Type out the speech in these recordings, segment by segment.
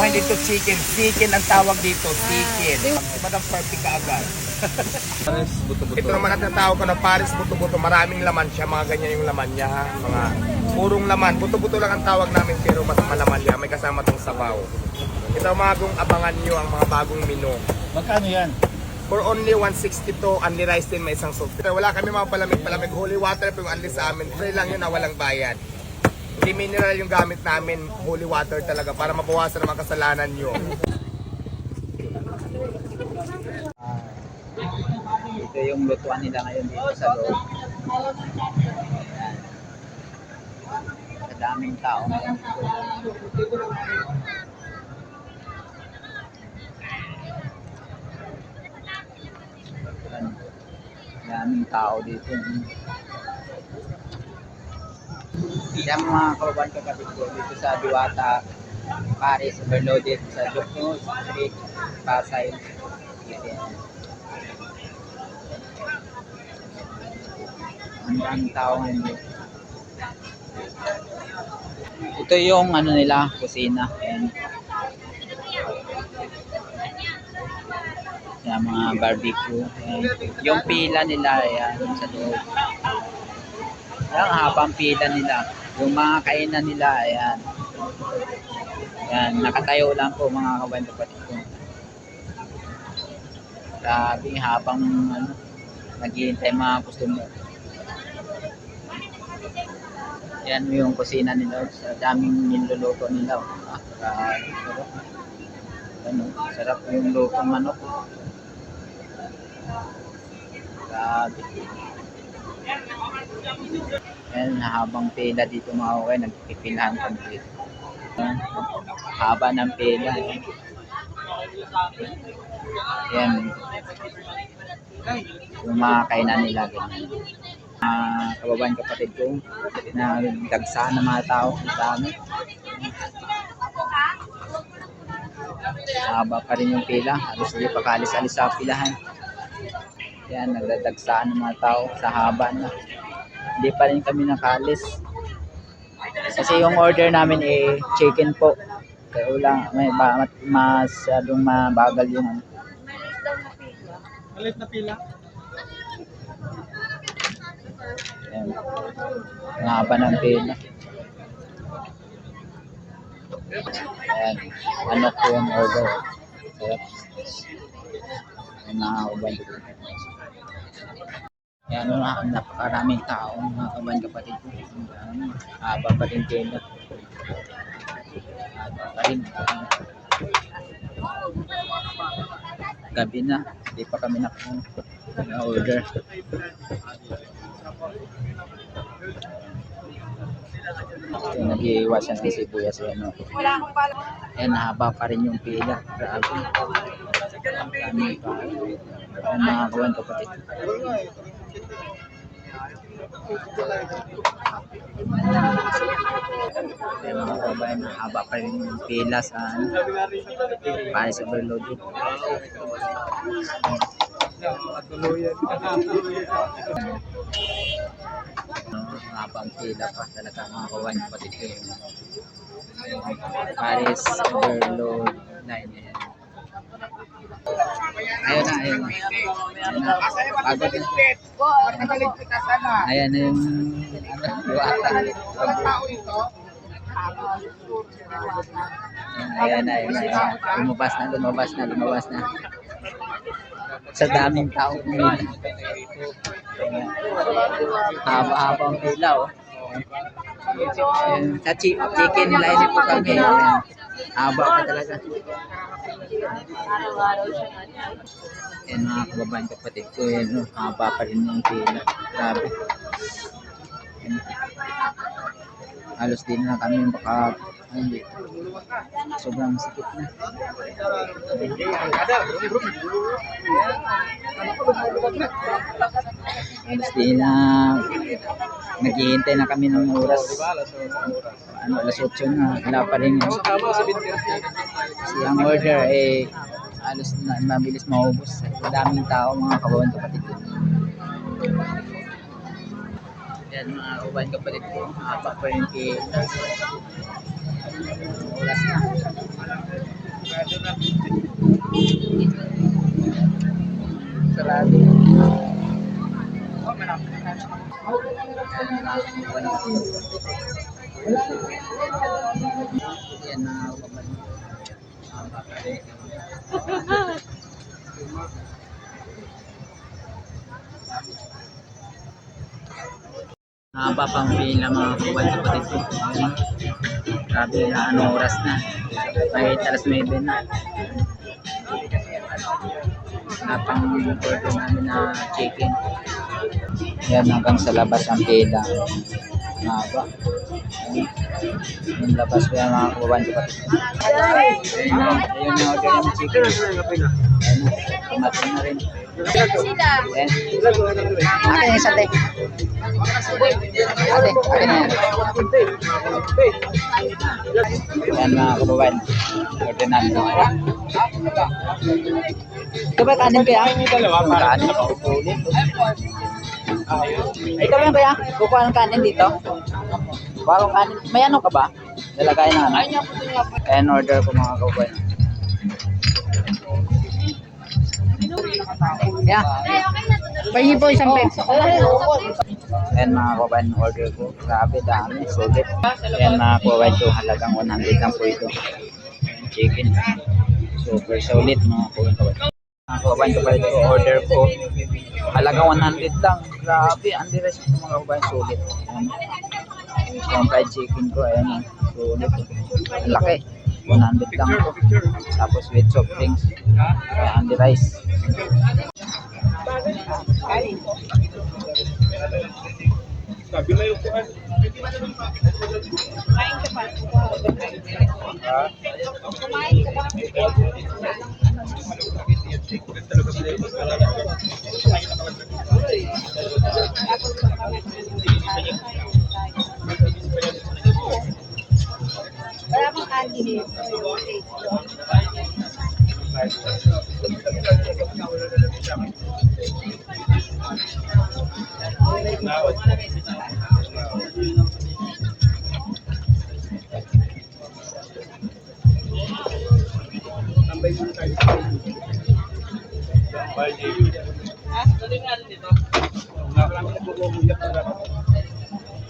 hindi to chicken. Chicken ang tawag dito. Chicken. Madam perfect ka agad. Pares, buto-buto. Ito naman ang tinatawag ko na Paris buto-buto. Maraming laman siya. Mga ganyan yung laman niya. Ha? Mga purong laman. Buto-buto lang ang tawag namin pero mas malaman niya. May kasama tong sabaw. Ito mga kung abangan nyo ang mga bagong menu. Magkano yan? For only 162, only rice din, may isang soft drink. Wala kami mga palamig. Holy water po yung only sa amin. Free lang yun na walang bayad. Hindi mineral yung gamit namin. Holy water talaga para mabawasan ang mga kasalanan nyo. Ito yung lutuan nila ngayon dito sa loob. Ayan. Sa daming tao ngayon dito. Ayan. Daming tao dito. Yan mga kababayan kapatid ko dito sa Diwata, Paris, overloaded sa Jokno Street, Pasay. Ang daming tao ngayon. Ito yung ano nila, kusina. Ayan. Yan, mga barbecue. Ayan. Yung pila nila, ayan, sa loob. Ang habang pila nila. Yung mga kainan nila, ayan. Ayan, nakatayo lang po mga kabayan kapatid ko. Grabe, habang ano, naghihintay mga customer. Yan yung kusina nila. Sa daming niluluto nila. Sarap. Ano, sarap yung lutong manok. Grabe. Yan, habang pila dito mga kawain, nagpipilahan kami dito. Haba ng pila. Yan. Yung mga kainan nila. Kababayan kapatid ko na dagsaan ng mga tao. Dami. Haba pa rin yung pila. Halos hindi pa kalis-alis sa pilahan. Yan, nagdadagsaan ng mga tao sa haba na. Hindi pa rin kami nakalis. Kasi yung order namin chicken po. Kaya wala, masyadong mabagal yung ano. Malit na pila? Ayan. Ang haba ng pila. Ayan. Ano po yung order? Sarap. Ayan, nakakaubay. Ayan, napakaraming tao, mga kabayan kapatid ko. Haba pa rin pila. Haba pa rin. Gabi na. Hindi pa kami na-order. Nag-iiwasan ng sibuyas yan. Ayan, haba pa rin yung pila. Grabe. Kami pa. Ang mga kawan kapatid. Ayan, mga kabayan, haba pa rin yung pila sa Paris overloaded. Habang pila pa talaga mga kawan kapatid ko yung Paris overload line. Ayun na, ayun na. Bago din. Ayan na yung Diwata. Ayan na, ayun na. Lumabas na. Sa daming tao. Haba-habang pila, oh. Sa chicken line po kami. Haba pa talaga. Yan mga kababayan kapatid ko. Yan, haba pa rin yung pila. Grabe. Yan. Halos din na kami baka hindi. Sobrang sakit na. Halos din na naghihintay na kami ng oras. Alas 8 na. Wala pa rin. Kasi ang order halos na mabilis maubos. Daming tao mga kababayan kapatid ko. Yan mga kababayan kapatid ko. Haba pa rin oras na. Sarado. Yan na kaban. Haba pang pila mga kaban sa patid ko. Grabe na anong oras na. May alas 9 na. Napang order namin na chicken. Yan hanggang sa labas ang pila. Haba. Yung labas ko yan mga kababan ko. Ayun na order namin chicken. Ayun na. Tumating na rin. Ayan. Akin yung sate. Ate, akin na yan. Yan mga kababan. Order namin. Ito ba kanin kaya? Kanin. Ay, ikaw yan kaya? Kukuha ng kanin dito? Bakong kanin. May ano ka ba? Lalagay na ano? Ayan, order ko mga kababan. Yeah. Pahingi po isang peso. Ayan mga kababan, order ko. Grabe, dami. Sulit. Ayan mga kababan ko. Halagang 100 lang po ito. Chicken. Super solid mga kababan. Mga kababan ko pala ito. Order ko. Halagang 100 lang. Grabe. Andi rest ito mga kababan. Sulit. Ayan. Yung fried chicken ko. Ayan. Sulit. Ang laki. 100 lang po. Tapos with soft drinks. And the rice. Sabi na yung kuhan. Kumain ka pa. Kumain ka ba? Wala bang candy dito?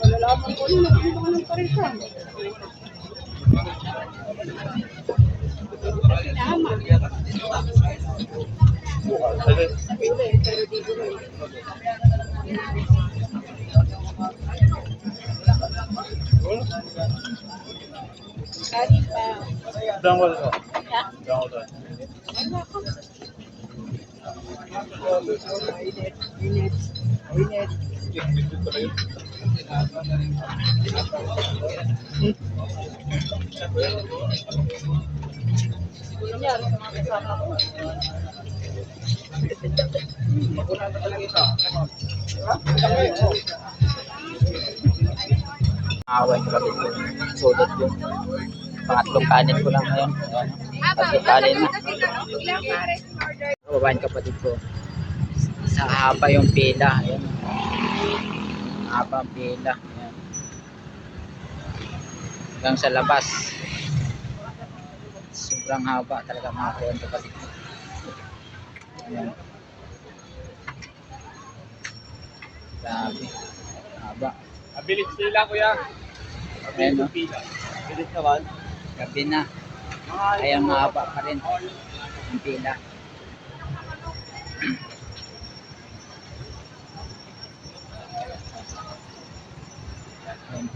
Malalaman ko rin, nagbubuhan pa rin siya. Tama. Pero dito rin. Kali pa. Down ko ito. Ha? Down ko ito. Ano ako? Init. Nangyari sa mga kasama ko. Awan ko rin po. Sulit yun. Pangatlong kanin ko lang ngayon. Ayan. Tatlong kanin na. Kababayan kapatid ko. Sa haba yung pila. Ayan. Haba ang pila. Ayan. Hanggang sa labas. Sobrang haba talaga mga kababayan kapatid ko. Ayan. Grabe. Haba. Abilis nila kuya. Ayan o. Abilis naman. Gabi na. Kaya mahaba pa rin ang pila. Ayan.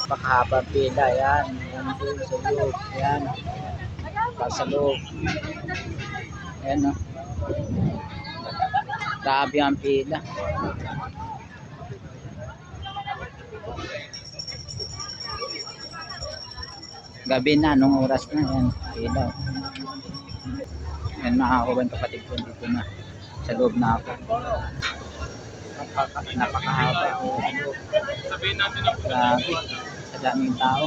Pakahaba ang pila. Yan. Yan doon sa loob. Yan. Pa sa loob. Ayan o. Grabe ang pila. Gabi na, anong oras na? Ayan, pila. Ayan mga kababayan kapatid ko, dito na. Sa loob na ako. Napakahaba. Sabihin natin na Grabe. Sa daming tao.